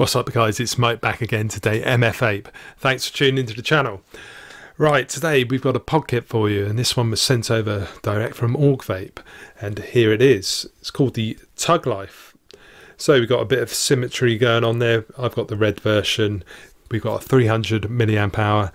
What's up guys, it's Mike back again today, MF Ape. Thanks for tuning into the channel. Right, today we've got a pod kit for you, and this one was sent over direct from Orgvape, and here it is. It's called the Tug Life. So we've got a bit of symmetry going on there. I've got the red version. We've got a 300 milliamp hour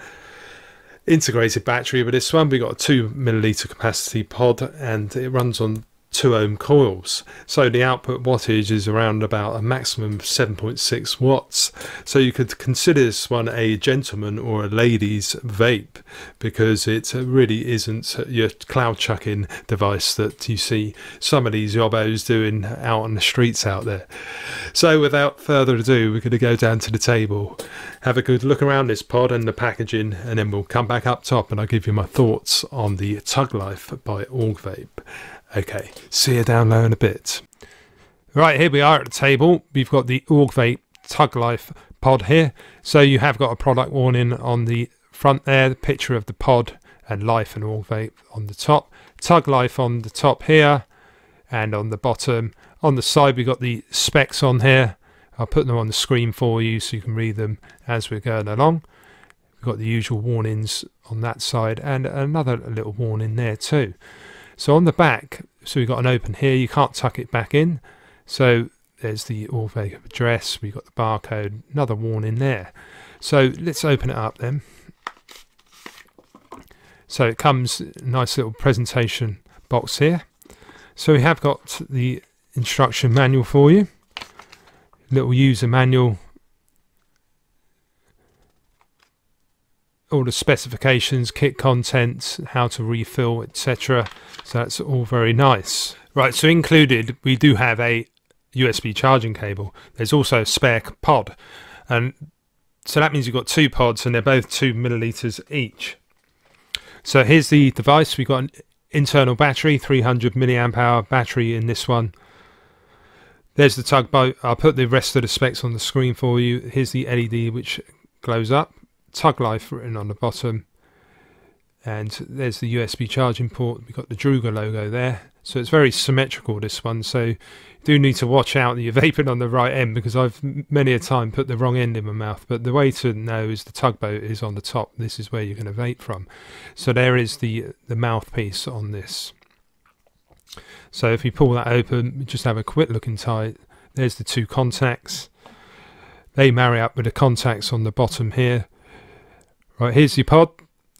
integrated battery with this one. We've got a 2 milliliter capacity pod, and it runs on 2 ohm coils, so the output wattage is around about a maximum of 7.6 watts. So you could consider this one a gentleman or a lady's vape, because it really isn't your cloud chucking device that you see some of these yobbos doing out on the streets out there. So without further ado, we're going to go down to the table, have a good look around this pod and the packaging, and then we'll come back up top and I'll give you my thoughts on the Tug Life by Orgvape. Okay, see you down low in a bit. Right, here we are at the table. We've got the Orgvape Tug Life pod here. So you have got a product warning on the front there, the picture of the pod and Life and Orgvape on the top. Tug Life on the top here and on the bottom. On the side we've got the specs on here. I'll put them on the screen for you so you can read them as we're going along. We've got the usual warnings on that side and another little warning there too. So on the back, so we've got an open here, you can't tuck it back in. So there's the Orgvape address, we've got the barcode, another warning there. So let's open it up then. So it comes a nice little presentation box here. So we have got the instruction manual for you, little user manual, all the specifications, kit contents, how to refill, etc. So that's all very nice. Right, so included we do have a USB charging cable. There's also a spare pod, and so that means you've got 2 pods and they're both 2 milliliters each. So here's the device. We've got an internal battery, 300 milliamp hour battery in this one. There's the tugboat. I'll put the rest of the specs on the screen for you. Here's the LED which glows up. Tug Life written on the bottom, and there's the USB charging port. We've got the Druga logo there, so it's very symmetrical, this one. So you do need to watch out that you're vaping on the right end, because I've many a time put the wrong end in my mouth. But the way to know is the tugboat is on the top. This is where you're going to vape from. So there is the mouthpiece on this. So if you pull that open, just have a quick look inside. There's the 2 contacts. They marry up with the contacts on the bottom here. Right, here's your pod.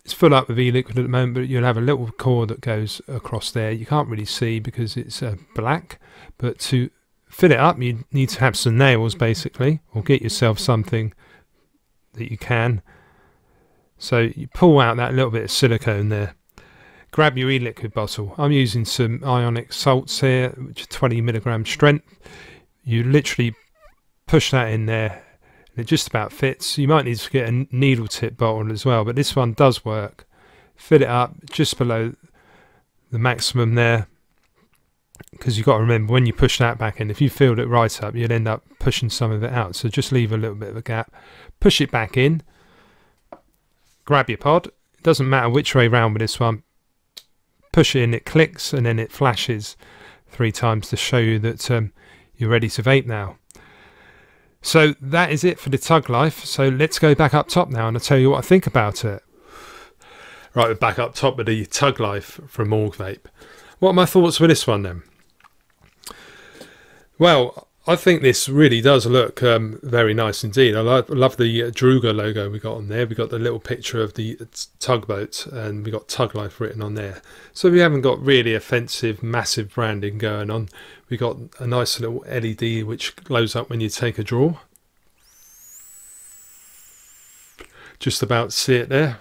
It's full up with e-liquid at the moment, but you'll have a little cord that goes across there. You can't really see because it's black, but to fill it up you need to have some nails basically, or get yourself something that you can. So you pull out that little bit of silicone there. Grab your e-liquid bottle. I'm using some ionic salts here, which are 20 milligram strength. You literally push that in there. It just about fits. You might need to get a needle tip bottle as well, but this one does work. Fill it up just below the maximum there, because you've got to remember, when you push that back in, if you filled it right up, you'd end up pushing some of it out. So just leave a little bit of a gap. Push it back in. Grab your pod. It doesn't matter which way round with this one. Push it in, it clicks, and then it flashes 3 times to show you that you're ready to vape now. So that is it for the Tug Life. So let's go back up top now and I'll tell you what I think about it. Right, we're back up top with the Tug Life from Orgvape. What are my thoughts with this one then? Well, I think this really does look very nice indeed. I love the Druga logo we got on there. We got the little picture of the tugboat, and we got Tug Life written on there. So we haven't got really offensive, massive branding going on. We got a nice little LED which glows up when you take a draw. Just about see it there.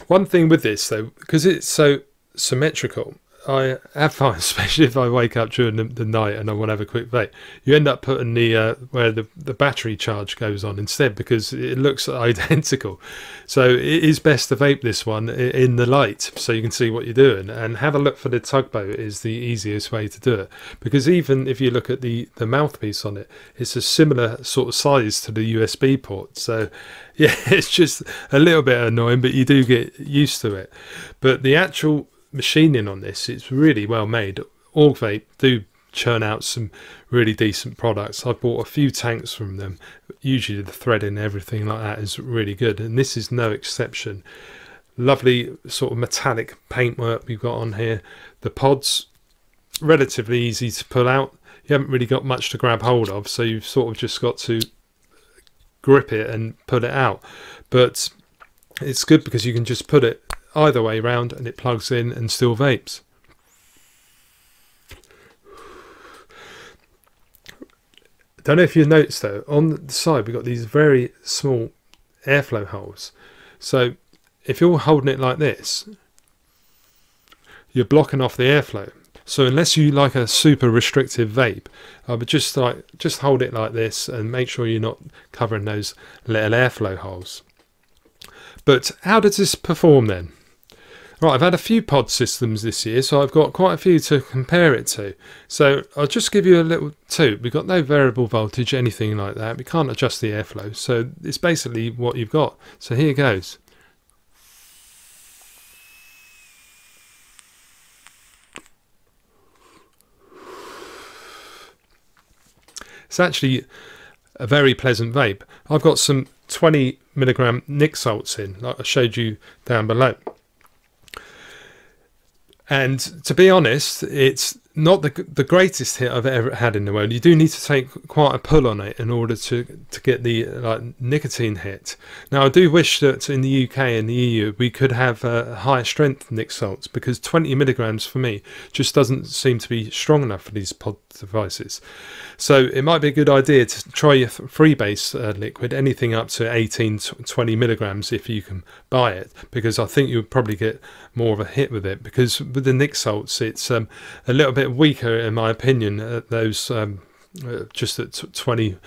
One thing with this though, because it's so symmetrical, I have found, especially if I wake up during the night and I want to have a quick vape, you end up putting the where the battery charge goes on instead, because it looks identical. So it is best to vape this one in the light so you can see what you're doing, and have a look for the tugboat is the easiest way to do it, because even if you look at the mouthpiece on it, it's a similar sort of size to the USB port. So yeah, it's just a little bit annoying, but you do get used to it. But the actual machining on this, it's really well made. Orgvape do churn out some really decent products. I've bought a few tanks from them. Usually the threading and everything like that is really good, and this is no exception. Lovely sort of metallic paintwork we've got on here. The pods, relatively easy to pull out. You haven't really got much to grab hold of, so you've sort of just got to grip it and pull it out. But it's good because you can just put it either way round and it plugs in and still vapes. Don't know if you've noticed though, on the side we've got these very small airflow holes. So if you're holding it like this, you're blocking off the airflow. So unless you like a super restrictive vape, I would just hold it like this and make sure you're not covering those little airflow holes. But how does this perform then? Right, I've had a few pod systems this year, so I've got quite a few to compare it to. So I'll just give you a little toot. We've got no variable voltage, anything like that. We can't adjust the airflow, so it's basically what you've got. So here goes. It's actually a very pleasant vape. I've got some 20 milligram nic salts in, like I showed you down below. And to be honest, it's not the greatest hit I've ever had in the world. You do need to take quite a pull on it in order to get the nicotine hit. Now I do wish that in the UK and the EU we could have higher strength nic salts, because 20 milligrams for me just doesn't seem to be strong enough for these pod devices. So it might be a good idea to try your freebase liquid, anything up to 18 to 20 milligrams if you can buy it, because I think you'll probably get more of a hit with it, because with the nic salts it's a little bit weaker in my opinion at those just at 20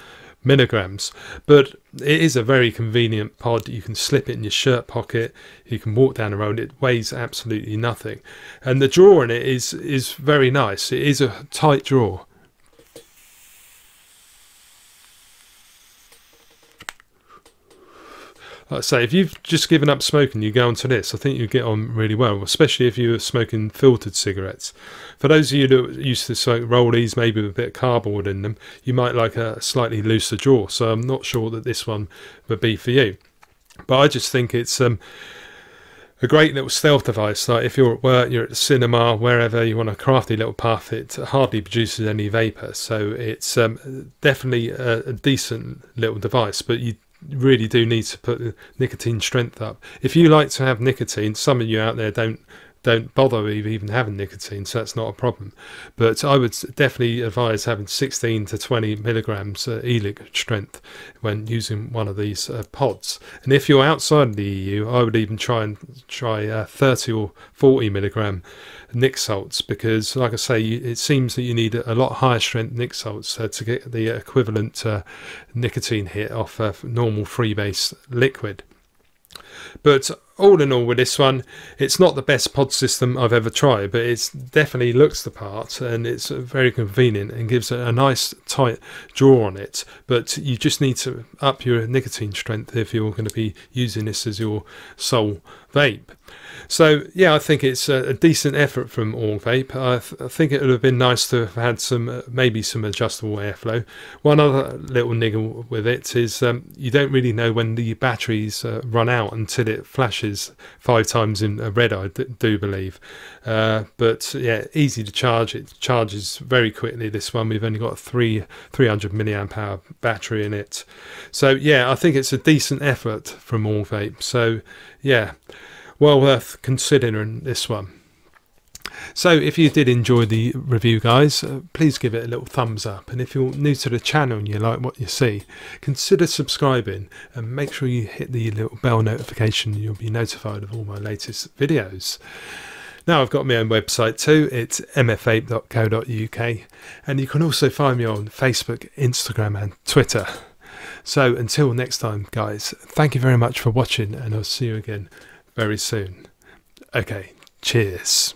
milligrams, but it is a very convenient pod. You can slip it in your shirt pocket, you can walk down the road, it weighs absolutely nothing, and the draw in it is very nice. It is a tight draw. Like I say, if you've just given up smoking, you go onto this, I think you get on really well, especially if you're smoking filtered cigarettes. For those of you that used to smoke rollies, maybe with a bit of cardboard in them, you might like a slightly looser draw, so I'm not sure that this one would be for you. But I just think it's a great little stealth device. Like if you're at work, you're at the cinema, wherever you want a crafty little puff, it hardly produces any vapour, so it's definitely a decent little device, but you really do need to put the nicotine strength up. If you like to have nicotine, some of you out there don't bother with even having nicotine, so that's not a problem, but I would definitely advise having 16 to 20 milligrams e-liquid strength when using one of these pods. And if you're outside the EU, I would even try 30 or 40 milligram nic salts, because like I say, it seems that you need a lot higher strength nic salts to get the equivalent nicotine hit off a normal freebase liquid. But all in all with this one, it's not the best pod system I've ever tried, but it definitely looks the part, and it's very convenient and gives a nice tight draw on it. But you just need to up your nicotine strength if you're going to be using this as your sole vape. So yeah, I think it's a decent effort from Allvape. I think it would have been nice to have had some maybe some adjustable airflow. One other little niggle with it is you don't really know when the batteries run out until it flashes 5 times in red, I do believe. But yeah, easy to charge. It charges very quickly, this one. We've only got a 300 milliamp hour battery in it. So yeah, I think it's a decent effort from Allvape. So yeah, well worth considering this one. So if you did enjoy the review, guys, please give it a little thumbs up, and if you're new to the channel and you like what you see, consider subscribing and make sure you hit the little bell notification and you'll be notified of all my latest videos. Now I've got my own website too, it's mfvape.co.uk, and you can also find me on Facebook, Instagram and Twitter. So until next time, guys, thank you very much for watching, and I'll see you again very soon. Okay, cheers.